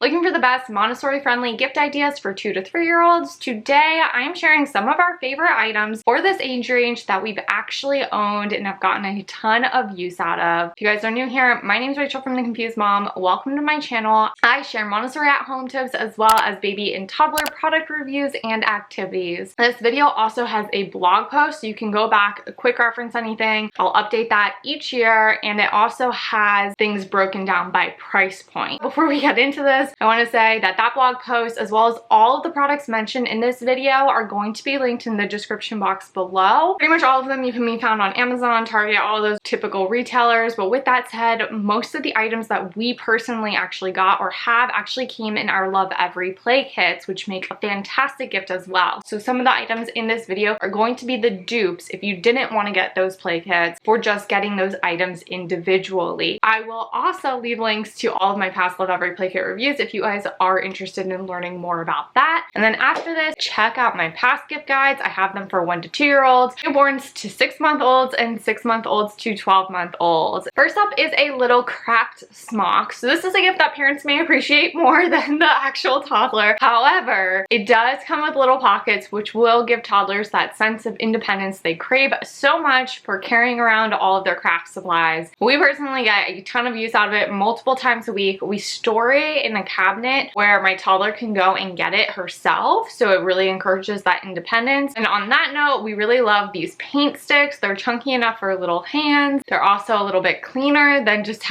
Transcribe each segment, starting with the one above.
Looking for the best Montessori-friendly gift ideas for 2 to 3-year-olds? Today, I'm sharing some of our favorite items for this age range that we've actually owned and have gotten a ton of use out of. If you guys are new here, my name is Rachel from The Confused Mom. Welcome to my channel. I share Montessori at-home tips as well as baby and toddler product reviews and activities. This video also has a blog post, so you can go back, a quick reference anything. I'll update that each year, and it also has things broken down by price point. Before we get into this, I want to say that that blog post, as well as all of the products mentioned in this video, are going to be linked in the description box below. Pretty much all of them you can be found on Amazon, Target, all those typical retailers. But with that said, most of the items that we personally actually got or have actually came in our Love Every Play kits, which make a fantastic gift as well. So some of the items in this video are going to be the dupes if you didn't want to get those play kits for just getting those items individually. I will also leave links to all of my past Love Every Play kit reviews if you guys are interested in learning more about that. And then after this, check out my past gift guides. I have them for 1 to 2-year-olds, newborns to 6-month-olds, and 6-month-olds to 12-month-olds. First up is a little cracked smock. So this is a gift that parents may appreciate more than the actual toddler. However, it does come with little pockets, which will give toddlers that sense of independence they crave so much for carrying around all of their craft supplies. We personally get a ton of use out of it multiple times a week. We store it in a cabinet where my toddler can go and get it herself, so it really encourages that independence. And on that note, we really love these paint sticks. They're chunky enough for little hands. They're also a little bit cleaner than just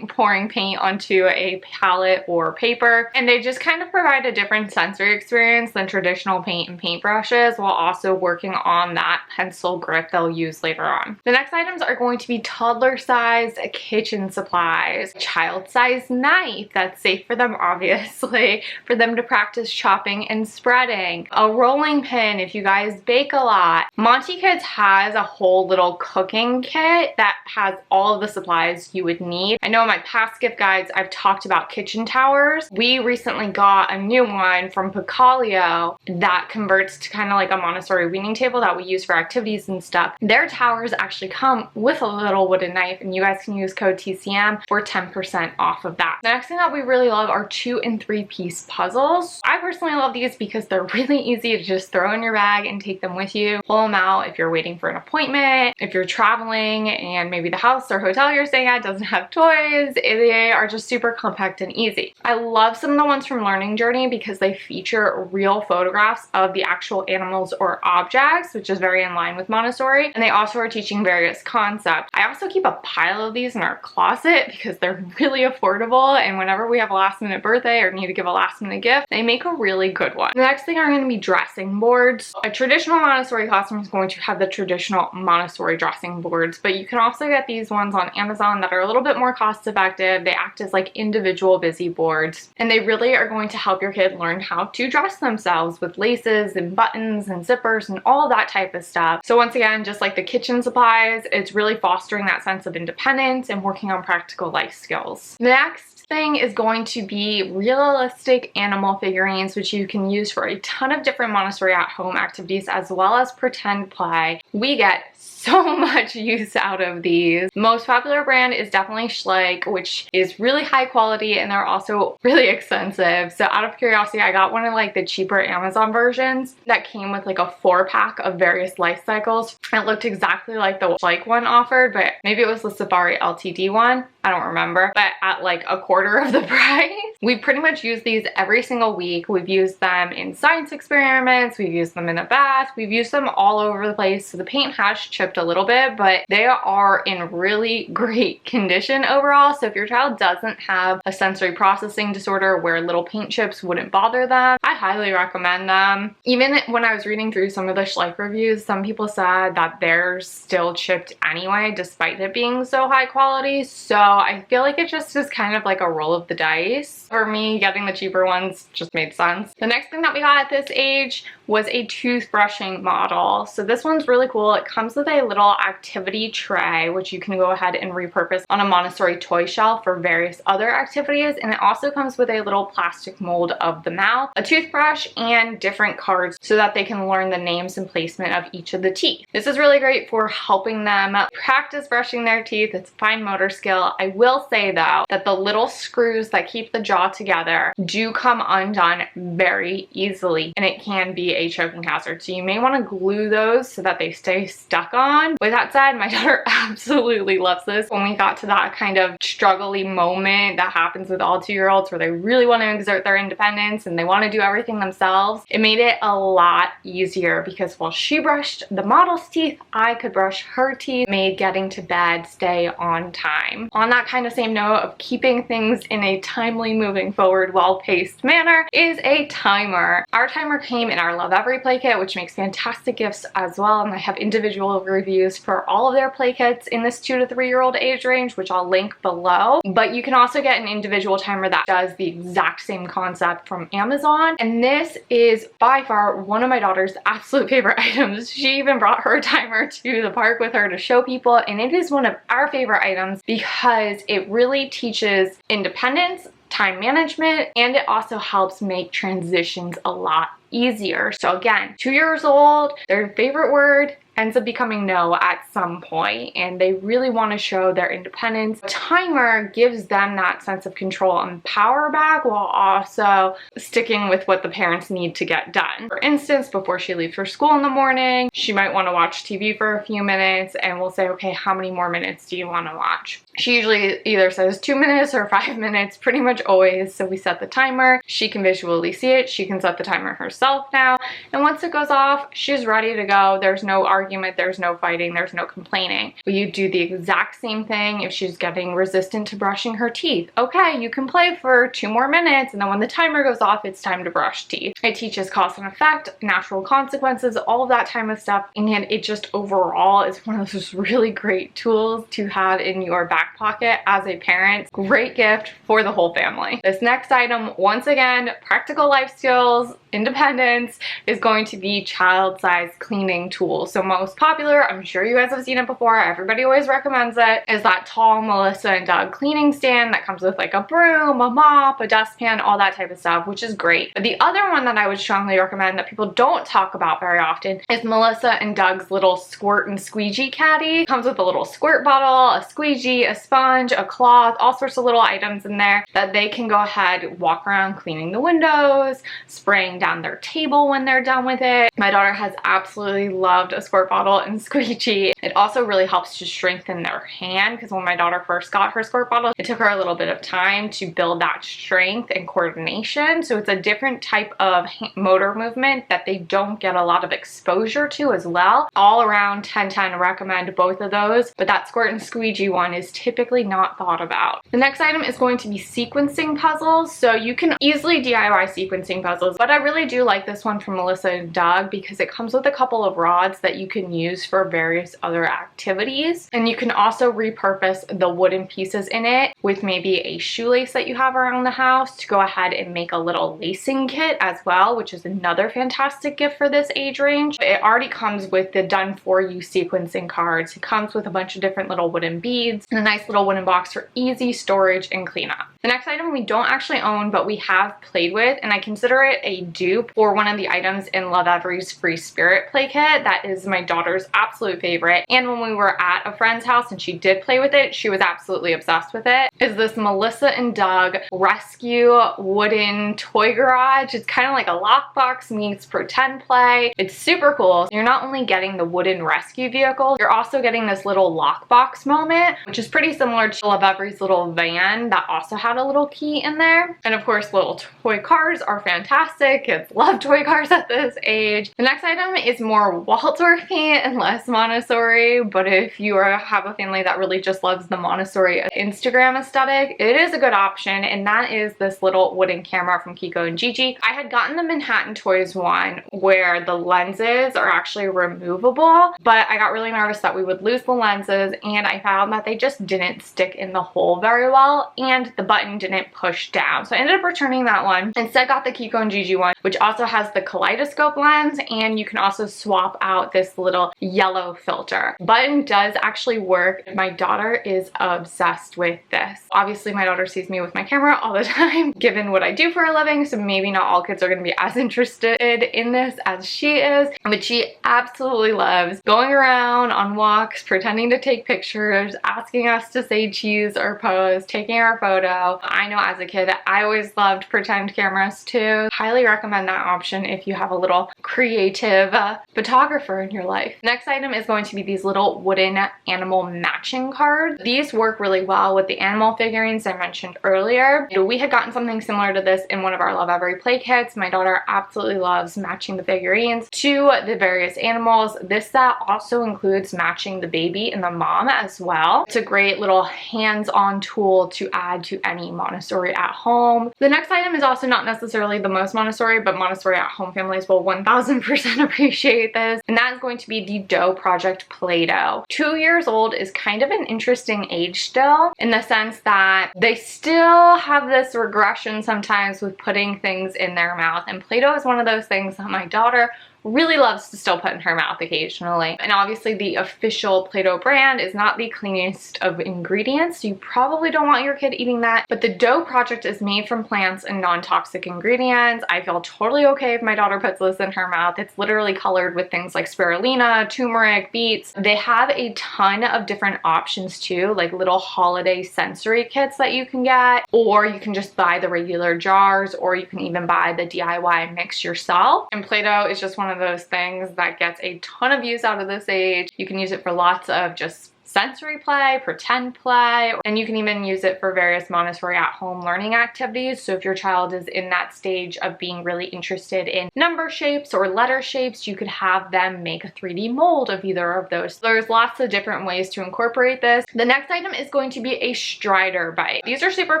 pouring paint onto a palette or paper, and they just kind of provide a different sensory experience than traditional paint and paintbrushes, while also working on that pencil grip they'll use later on. The next items are going to be toddler size kitchen supplies, child size knife that's safe for them, obviously, for them to practice chopping and spreading, a rolling pin if you guys bake a lot. Monty Kids has a whole little cooking kit that has all of the supplies you would need. I know in my past gift guides I've talked about kitchen towers. We recently got a new one from Picalio that converts to kind of like a Montessori weaning table that we use for activities and stuff. Their towers actually come with a little wooden knife, and you guys can use code TCM for 10% off of that. The next thing that we really love are 2- and 3-piece puzzles. I personally love these because they're really easy to just throw in your bag and take them with you. Pull them out if you're waiting for an appointment, if you're traveling and maybe the house or hotel you're staying at doesn't have toys. They are just super compact and easy. I love some of the ones from Learning Journey because they feature real photographs of the actual animals or objects, which is very in line with Montessori, and they also are teaching various concepts. I also keep a pile of these in our closet because they're really affordable, and whenever we have a last minute birthday or need to give a last minute gift, they make a really good one. The next thing are going to be dressing boards. A traditional Montessori classroom is going to have the traditional Montessori dressing boards, but you can also get these ones on Amazon that are a little bit more cost effective. They act as like individual busy boards, and they really are going to help your kid learn how to dress themselves with laces and buttons and zippers and all of that type of stuff. So once again, just like the kitchen supplies, it's really fostering that sense of independence and working on practical life skills. Next thing is going to be realistic animal figurines, which you can use for a ton of different Montessori at-home activities as well as pretend play. We get so much use out of these. The most popular brand is definitely Smock, which is really high quality, and they're also really expensive. So out of curiosity, I got one of like the cheaper Amazon versions that came with like a 4-pack of various life cycles. It looked exactly like the Smock one offered, but maybe it was the Safari LTD one. I don't remember, but at like a quarter of the price. We pretty much use these every single week. We've used them in science experiments, we've used them in a bath, we've used them all over the place. So the paint has chipped a little bit, but they are in really great condition overall. So if your child doesn't have a sensory processing disorder where little paint chips wouldn't bother them, I highly recommend them. Even when I was reading through some of the Smock reviews, some people said that they're still chipped anyway, despite it being so high quality. So I feel like it just is kind of like a roll of the dice. For me, getting the cheaper ones just made sense. The next thing that we got at this age was a toothbrushing model. So this one's really cool. It comes with a little activity tray, which you can go ahead and repurpose on a Montessori toy shelf for various other activities. And it also comes with a little plastic mold of the mouth, a toothbrush, and different cards so that they can learn the names and placement of each of the teeth. This is really great for helping them practice brushing their teeth. It's a fine motor skill. I will say though that the little screws that keep the jaw together do come undone very easily, and it can be a choking hazard. So you may want to glue those so that they stay stuck on. With that said, my daughter absolutely loves this. When we got to that kind of struggly moment that happens with all 2-year-olds where they really want to exert their independence and they want to do everything themselves, it made it a lot easier because while she brushed the model's teeth, I could brush her teeth, made getting to bed stay on time. On that kind of same note of keeping things in a timely, moving forward, well-paced manner is a timer. Our timer came in our Love Every play kit, which makes fantastic gifts as well, and I have individual reviews for all of their play kits in this 2 to 3-year-old age range, which I'll link below. But you can also get an individual timer that does the exact same concept from Amazon, and this is by far one of my daughter's absolute favorite items. She even brought her timer to the park with her to show people, and it is one of our favorite items because it really teaches independence, time management, and it also helps make transitions a lot easier. So again, 2 years old, their favorite word ends up becoming no at some point, and they really want to show their independence. A timer gives them that sense of control and power back while also sticking with what the parents need to get done. For instance, before she leaves for school in the morning, she might want to watch TV for a few minutes, and we'll say, okay, how many more minutes do you want to watch? She usually either says 2 minutes or 5 minutes, pretty much always. So we set the timer. She can visually see it. She can set the timer herself now. And once it goes off, she's ready to go. There's no argument. There's no fighting. There's no complaining. But you do the exact same thing if she's getting resistant to brushing her teeth. Okay, you can play for 2 more minutes. And then when the timer goes off, it's time to brush teeth. It teaches cause and effect, natural consequences, all of that type of stuff. And it just overall is one of those really great tools to have in your back pocket as a parent. Great gift for the whole family. This next item, once again, practical life skills, independence, is going to be child-sized cleaning tools. So most popular, I'm sure you guys have seen it before, everybody always recommends it, is that tall Melissa and Doug cleaning stand that comes with like a broom, a mop, a dustpan, all that type of stuff, which is great. But the other one that I would strongly recommend that people don't talk about very often is Melissa and Doug's little squirt and squeegee caddy. It comes with a little squirt bottle, a squeegee, a sponge, a cloth, all sorts of little items in there that they can go ahead, walk around cleaning the windows, spraying down their table when they're done with it. My daughter has absolutely loved a squirt bottle and squeegee. It also really helps to strengthen their hand because when my daughter first got her squirt bottle, it took her a little bit of time to build that strength and coordination. So it's a different type of motor movement that they don't get a lot of exposure to as well. All around 10/10 recommend both of those, but that squirt and squeegee one is typically not thought about. The next item is going to be sequencing puzzles. So you can easily DIY sequencing puzzles, but I really do like this one from Melissa and Doug because it comes with a couple of rods that you can use for various other activities. And you can also repurpose the wooden pieces in it with maybe a shoelace that you have around the house to go ahead and make a little lacing kit as well, which is another fantastic gift for this age range. It already comes with the done for you sequencing cards. It comes with a bunch of different little wooden beads and a nice little wooden box for easy storage and cleanup. The next item we don't actually own, but we have played with, and I consider it a dupe for one of the items in Love Every's Free Spirit play kit. That is my daughter's absolute favorite. And when we were at a friend's house and she did play with it, she was absolutely obsessed with it. Is this Melissa and Doug Rescue Wooden Toy Garage. It's kind of like a lockbox meets pretend play. It's super cool. You're not only getting the wooden rescue vehicle, you're also getting this little lockbox moment, which is pretty similar to Love Every's little van that also had a little key in there. And of course, little toy cars are fantastic. Kids love toy cars at this age. The next item is more Waldorfy and less Montessori, but if you have a family that really just loves the Montessori Instagram aesthetic, it is a good option, and that is this little wooden camera from KIKO and Gigi. I had gotten the Manhattan Toys one where the lenses are actually removable, but I got really nervous that we would lose the lenses, and I found that they just didn't stick in the hole very well, and the button didn't push down. So I ended up returning that one. Instead got the KIKO and Gigi one, which also has the kaleidoscope lens, and you can also swap out this little yellow filter. Button does actually work. My daughter is obsessed with this. Obviously, my daughter sees me with my camera all the time, given what I do for a living, so maybe not all kids are going to be as interested in this as she is, but she absolutely loves going around on walks, pretending to take pictures, asking us to say cheese or pose, taking our photo. Play-Doh. I know as a kid, I always loved pretend cameras too. Highly recommend that option if you have a little creative photographer in your life. Next item is going to be these little wooden animal matching cards. These work really well with the animal figurines I mentioned earlier. We had gotten something similar to this in one of our Love Every Play kits. My daughter absolutely loves matching the figurines to the various animals. This set also includes matching the baby and the mom as well. It's a great little hands-on tool to add to any Montessori at home. The next item is also not necessarily the most Montessori, but Montessori at home families will 1000% appreciate this, and that is going to be the Doe Project Play-Doh. 2 years old is kind of an interesting age still, in the sense that they still have this regression sometimes with putting things in their mouth, and Play-Doh is one of those things that my daughter really loves to still put in her mouth occasionally. And obviously the official Play-Doh brand is not the cleanest of ingredients, so you probably don't want your kid eating that. But the Doe Project is made from plants and non-toxic ingredients. I feel totally okay if my daughter puts this in her mouth. It's literally colored with things like spirulina, turmeric, beets. They have a ton of different options too, like little holiday sensory kits that you can get, or you can just buy the regular jars, or you can even buy the DIY mix yourself. And Play-Doh is just one of those things that gets a ton of use out of this age. You can use it for lots of just sensory play, pretend play, and you can even use it for various Montessori at-home learning activities. So if your child is in that stage of being really interested in number shapes or letter shapes, you could have them make a 3D mold of either of those. So there's lots of different ways to incorporate this. The next item is going to be a strider bike. These are super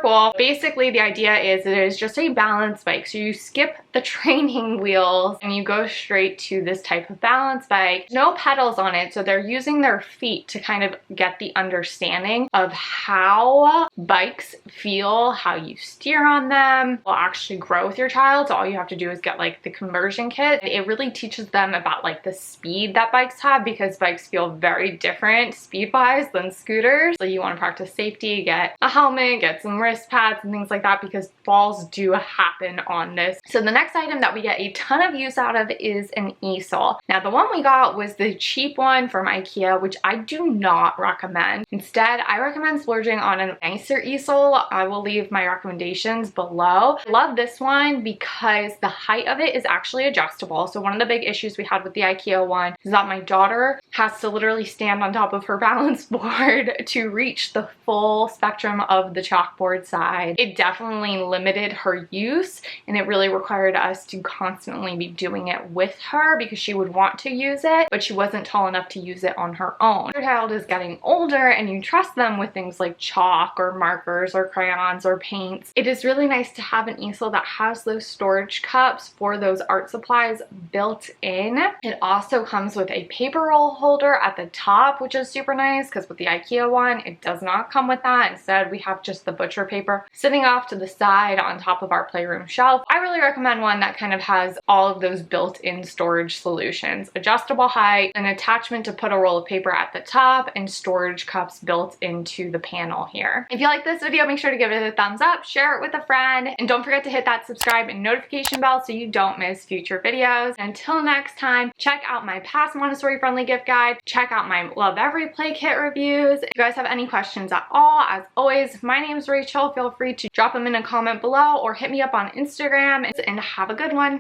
cool. Basically, the idea is it is just a balance bike. So you skip the training wheels and you go straight to this type of balance bike. No pedals on it, so they're using their feet to kind of get the understanding of how bikes feel, how you steer on them. Will actually grow with your child, so all you have to do is get like the conversion kit. It really teaches them about like the speed that bikes have, because bikes feel very different speed-wise than scooters. So you want to practice safety, get a helmet, get some wrist pads and things like that, because falls do happen on this. So the next item that we get a ton of use out of is an easel. Now the one we got was the cheap one from IKEA, which I do not recommend. Instead, I recommend splurging on a nicer easel. I will leave my recommendations below. I love this one because the height of it is actually adjustable. So one of the big issues we had with the IKEA one is that my daughter has to literally stand on top of her balance board to reach the full spectrum of the chalkboard side. It definitely limited her use, and it really required us to constantly be doing it with her because she would want to use it, but she wasn't tall enough to use it on her own. Your child is getting older and you trust them with things like chalk or markers or crayons or paints. It is really nice to have an easel that has those storage cups for those art supplies built in. It also comes with a paper roll holder at the top, which is super nice, because with the IKEA one, it does not come with that. Instead, we have just the butcher paper sitting off to the side on top of our playroom shelf. I really recommend one that kind of has all of those built-in storage solutions. Adjustable height, an attachment to put a roll of paper at the top, and storage cups built into the panel here. If you like this video, make sure to give it a thumbs up, share it with a friend, and don't forget to hit that subscribe and notification bell so you don't miss future videos. Until next time, check out my past Montessori friendly gift guide, check out my Love Every Play kit reviews. If you guys have any questions at all, as always, my name is Rachel. Feel free to drop them in a comment below or hit me up on Instagram, and have a good one.